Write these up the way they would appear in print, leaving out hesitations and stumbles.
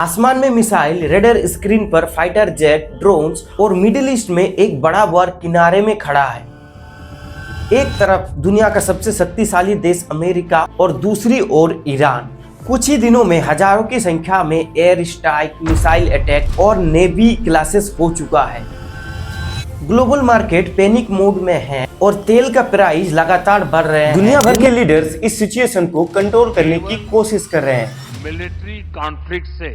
आसमान में missile, raider screen पर फाइटर जेट, ड्रोन्स और मिडिल ईस्ट में एक बड़ा वार किनारे में खड़ा है। एक तरफ दुनिया का सबसे शक्तिशाली देश अमेरिका और दूसरी ओर ईरान। कुछ ही दिनों में हजारों की संख्या में एयर स्ट्राइक, मिसाइल अटैक और नेवी क्लासेस हो चुका है। ग्लोबल मार्केट पैनिक मोड में है और तेल का प्राइस लगातार बढ़ रहे हैं। दुनिया भर के लीडर्स इस सिचुएशन को कंट्रोल करने की कोशिश कर रहे हैं। मिलिट्री कॉन्फ्लिक्ट से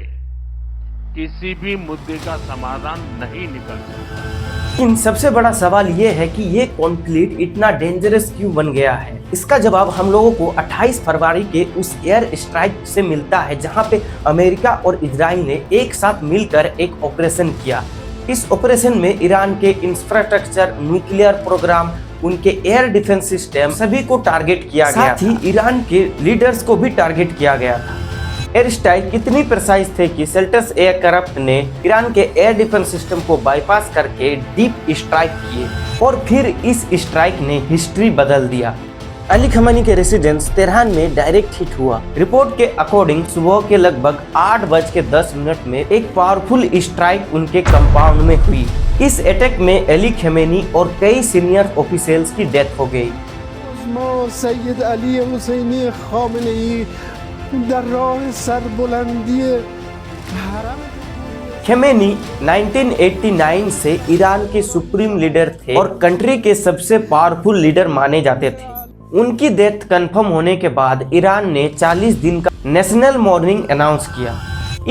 किसी भी मुद्दे का समाधान नहीं निकल सकता। इन सबसे बड़ा सवाल ये है कि ये कॉन्फ्लिक्ट इतना डेंजरस क्यों बन गया है। इसका जवाब हम लोगों को 28 फरवरी के उस एयर स्ट्राइक से मिलता है जहां पे अमेरिका और इजराइल ने एक साथ मिलकर एक ऑपरेशन किया। इस ऑपरेशन में ईरान के इंफ्रास्ट्रक्चर, न्यूक्लियर प्रोग्राम, उनके एयर डिफेंस सिस्टम सभी को टारगेट किया गया। साथ ही ईरान के लीडर्स को भी टारगेट किया गया था। एयर स्ट्राइक इतनी प्रिसाइज थे कि सेल्टस एयरक्राफ्ट ने ईरान के एयर डिफेंस सिस्टम को बाईपास करके डीप स्ट्राइक किए और फिर इस स्ट्राइक ने हिस्ट्री बदल दिया। अली खमेनी के रेसिडेंस तेहरान में डायरेक्ट हिट हुआ। रिपोर्ट के अकॉर्डिंग सुबह के लगभग 8:10 में एक पावरफुल स्ट्राइक उनके कंपाउंड में हुई। इस अटैक में अली खमेनी और कई सीनियर ऑफिशियल्स की डेथ हो गई। सैयद अली हुसैनी खामेनी खमेनी 1989 से ईरान के सुप्रीम लीडर थे और कंट्री के सबसे पावरफुल लीडर माने जाते थे। उनकी डेथ कंफर्म होने के बाद ईरान ने 40 दिन का नेशनल मॉर्निंग अनाउंस किया।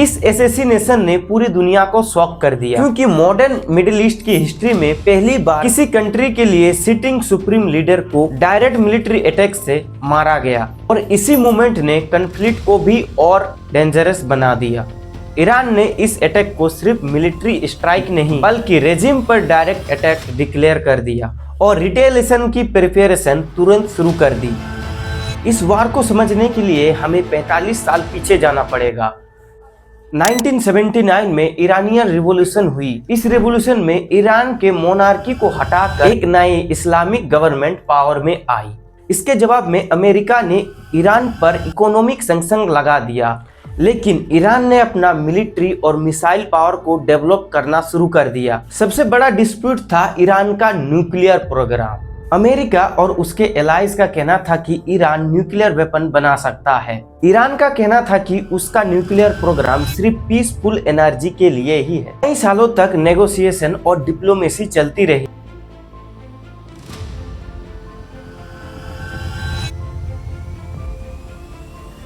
इस असैसिनेशन ने पूरी दुनिया को शॉक कर दिया क्योंकि मॉडर्न मिडिल ईस्ट की हिस्ट्री में पहली बार किसी कंट्री के लिए सिटिंग सुप्रीम लीडर को डायरेक्ट मिलिट्री अटैक से मारा गया और इसी मूवमेंट ने कॉन्फ्लिक्ट को भी और डेंजरस बना दिया। ईरान ने इस अटैक को सिर्फ मिलिट्री स्ट्राइक नहीं बल्कि रेजिम पर डायरेक्ट अटैक डिक्लेयर कर दिया और रिटेलिएशन की प्रिपरेशन तुरंत शुरू कर दी। इस वार को समझने के लिए हमें 45 साल पीछे जाना पड़ेगा। 1979 में ईरानियन रिवॉल्यूशन हुई। इस रिवॉल्यूशन में ईरान के मोनार्की को हटाकर एक नई इस्लामिक गवर्नमेंट पावर में आई। इसके जवाब में अमेरिका ने ईरान पर इकोनॉमिक सैंक्शन लगा दिया, लेकिन ईरान ने अपना मिलिट्री और मिसाइल पावर को डेवलप करना शुरू कर दिया। सबसे बड़ा डिस्प्यूट था ईरान का न्यूक्लियर प्रोग्राम। अमेरिका और उसके एलाइज का कहना था कि ईरान न्यूक्लियर वेपन बना सकता है। ईरान का कहना था कि उसका न्यूक्लियर प्रोग्राम सिर्फ पीसफुल एनर्जी के लिए ही है। कई सालों तक नेगोशिएशन और डिप्लोमेसी चलती रही।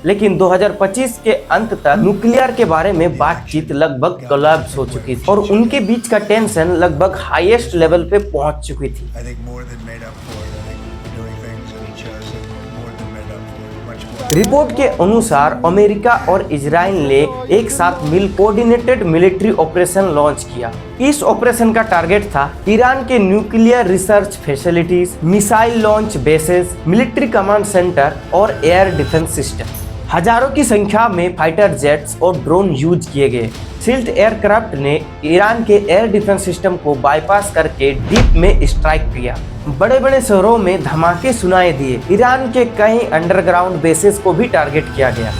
लेकिन 2025 के अंत तक न्यूक्लियर के बारे में बातचीत लगभग कोलैप्स हो चुकी थी और उनके बीच का टेंशन लगभग हाईएस्ट लेवल पे पहुंच चुकी थी। रिपोर्ट के अनुसार अमेरिका और इजराइल ने एक साथ मिल कोऑर्डिनेटेड मिलिट्री ऑपरेशन लॉन्च किया। इस ऑपरेशन का टारगेट था ईरान के nuclear research facilities, missile launch bases, military command centre और एयर डिफेंस सिस्टम। हजारों की संख्या में फाइटर जेट्स और ड्रोन यूज किए गए। सिल्ट एयरक्राफ्ट ने ईरान के एयर डिफेंस सिस्टम को बाईपास करके डीप में स्ट्राइक किया। बड़े बड़े शहरों में धमाके सुनाई दिए। ईरान के कई अंडरग्राउंड बेसेस को भी टारगेट किया गया।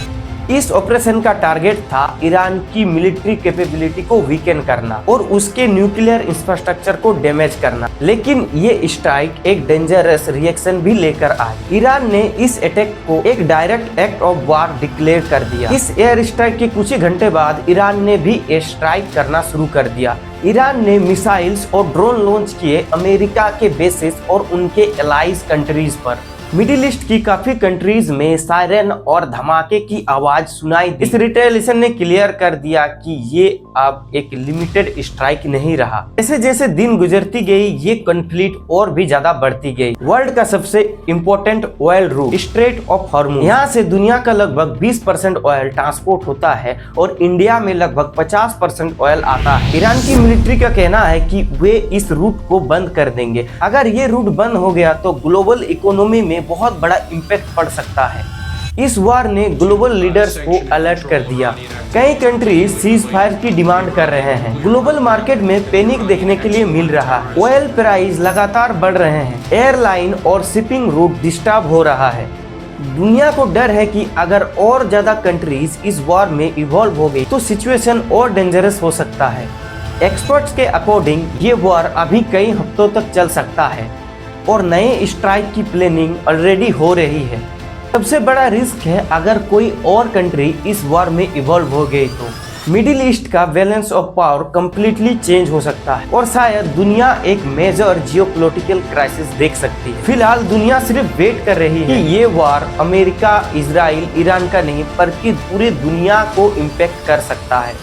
इस ऑपरेशन का टारगेट था ईरान की मिलिट्री कैपेबिलिटी को वीकेन करना और उसके न्यूक्लियर इंफ्रास्ट्रक्चर को डैमेज करना। लेकिन ये स्ट्राइक एक डेंजरस रिएक्शन भी लेकर आई। ईरान ने इस अटैक को एक direct act of war declare कर दिया। इस एयर स्ट्राइक के कुछ ही घंटे बाद ईरान ने भी एयर स्ट्राइक करना शुरू कर दिया। ईरान ने मिसाइल्स और ड्रोन लॉन्च किए अमेरिका के बेसिस और उनके एलाइज कंट्रीज पर। मिडिल ईस्ट की काफी कंट्रीज में सायरन और धमाके की आवाज सुनाई दी। इस रिटेलिएशन ने क्लियर कर दिया कि ये अब एक लिमिटेड स्ट्राइक नहीं रहा। जैसे जैसे दिन गुजरती गई ये कॉन्फ्लिक्ट और भी ज्यादा बढ़ती गई। वर्ल्ड का सबसे important oil route strait of Hormuz, यहाँ से दुनिया का लगभग 20% ऑयल ट्रांसपोर्ट होता है और इंडिया में लगभग 50% ऑयल आता है। ईरान की मिलिट्री का कहना है कि वे इस रूट को बंद कर देंगे। अगर ये रूट बंद हो गया तो ग्लोबल इकोनॉमी में बहुत बड़ा इम्पैक्ट पड़ सकता है। इस वार ने ग्लोबल लीडर्स को अलर्ट कर दिया। कई कंट्रीज सीज फायर की डिमांड कर रहे हैं। ग्लोबल मार्केट में पैनिक देखने के लिए मिल रहा है। ऑयल प्राइस लगातार बढ़ रहे हैं। एयरलाइन और शिपिंग रूट डिस्टर्ब हो रहा है। दुनिया को डर है कि अगर और ज्यादा कंट्रीज इस वॉर में इवॉल्व हो गई तो सिचुएशन और डेंजरस हो सकता है। एक्सपर्ट्स के अकॉर्डिंग ये वॉर अभी कई हफ्तों तक चल सकता है और नए स्ट्राइक की प्लानिंग ऑलरेडी हो रही है। सबसे बड़ा रिस्क है अगर कोई और कंट्री इस वॉर में इवॉल्व हो गई तो मिडिल ईस्ट का balance of power completely change हो सकता है और शायद दुनिया एक मेजर जियोपॉलिटिकल क्राइसिस देख सकती है। फिलहाल दुनिया सिर्फ वेट कर रही है कि ये वॉर अमेरिका, इजराइल, ईरान का नहीं बल्कि पूरी दुनिया को इम्पैक्ट कर सकता है।